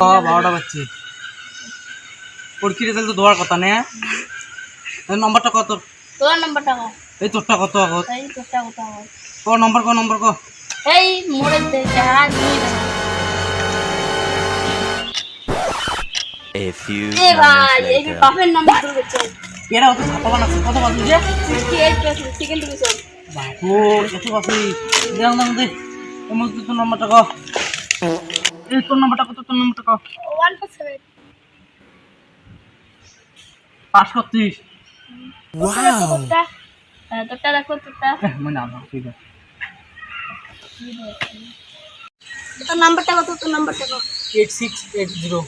12টা বাজছে। ওর কি রেজাল্ট তো দেওয়ার কথা না? নম্বরটা কত? তোর নাম্বারটা কো? এই তোরটা কত আগত? এই তোরটা কত কো? ক নম্বর ক? এই মোড়ে দে যা নিয়ে যা। A few এ ভাই moments এই later. বাপের নাম্বার ধরে গেছে। এরা অত ছাপা না কত বাজে যে? 68% সেকেন্ড ডিভিশন। বাবু এত বাজে। দাম দে। এমন তোর নম্বরটা ক? এই তোর নম্বরটা কত? তোর নম্বরটা ক? 1%। পাস করছিস? ওয়াও। তোরটা দেখো তোরটা। মনে না ঠিক আছে। তোর নাম্বারটা কত? তোর নাম্বারটা কত? 8680।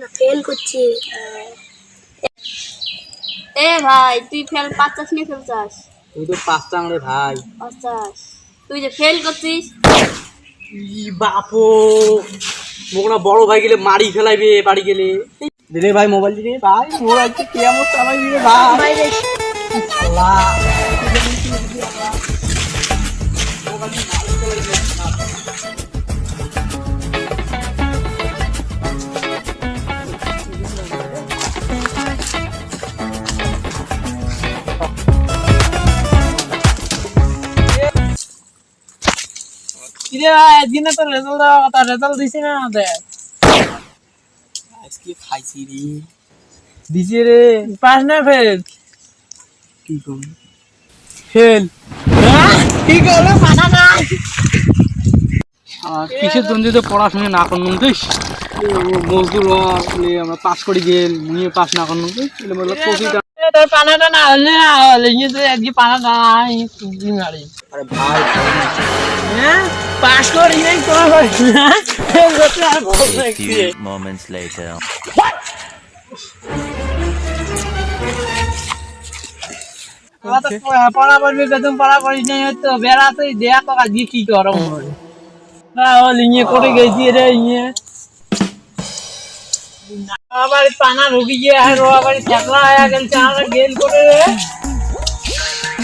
না ফেল করছি। এ ভাই তুই ফেল 50 নিয়ে ফেলছাস। তুই তো পাঁচ টাংরে ভাই। 50 তুই যে ফেল করছিস। ই বাপো মোগনা বড় ভাই গেলে মারি ফেলাইবে বাড়ি গেলে। দিলে ভাই মোবাইল দিলে ভাই মোবাইল তো কেমন চালাই দিলে ভাই। বাইরে আল্লাহ কিরে ভাই দিনে তো রেজাল্ট দেওয়ার কথা, রেজাল্ট দিছি না দে? আজকে খাইছি রে। দিছি রে। পাস না ফেল? কি করব? ফেল। হ্যাঁ কি করলে পানা না? কিসের জন্য তো পড়াশোনা না করুন তুই মজদুর আমরা পাস করে গেল মুই পাস না করুন তুই প্রফিট। তোর পানাটা না হলে না হলে ইয়ে তো আজকে পানা নাই তুই মারি। আরে ভাই হ্যাঁ পাস করি নাই তোমার করি না ফেল করতে আর ভয় A লাগছে। few moments later. পড়া করবি বেতন পড়া করিস নাই হয়তো বেড়াতে দেয়া তো আজকে কি গরম হয় তাহলে ইয়ে করে গেছি রে ইয়ে আবার পানা ঢুকি গিয়ে আর আবার ঠেকলা হয়ে গেছে আমরা গেল করে রে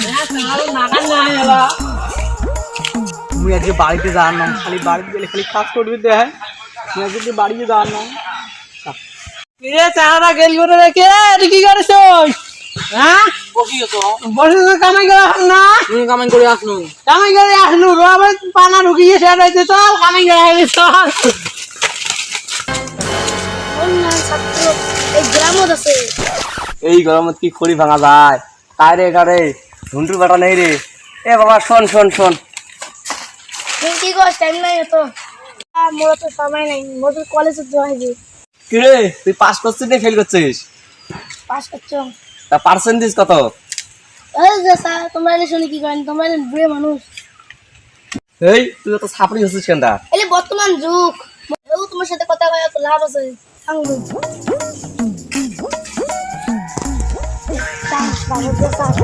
হ্যাঁ তাহলে নাগান না এলা মুই আজকে বাড়িতে যাওয়ার নাম খালি বাড়িতে গেলে খালি কাজ করবি দেখ মুই আজকে বাড়িতে যাওয়ার নাম। রে চারা গেল করে রেখে এটা কি করেছ হ্যাঁ বসে তো কামাই করে আসুন না তুমি কামাই করে আসলো কামাই করে আসলু আবার পানা ঢুকি গিয়ে সেটা হয়েছে চল কামাই করে আসলি চল অন্য ছাত্র এই গ্রামত আছে। এই গরমত কি খড়ি ভাঙা যায় কায় রে কারে ঝুন্টুর বাটা নেই রে। এ বাবা শোন শোন শোন তুই কি কর টাইম নাই তো মোর তো সময় নাই মোর কলেজে যাইবি। কি রে তুই পাস করছিস না ফেল করছিস? পাস করছো তা পার্সেন্টেজ কত? এই যে স্যার তোমরা এলে শুনি কি করেন তোমরা এলে বুড়ে মানুষ। এই তুই তো ছাপড়ি হচ্ছিস কেন? এলে বর্তমান যুগ এও তোমার সাথে কথা কয় তো লাভ আছে সাঙ্গু চাষ বাবু চাষ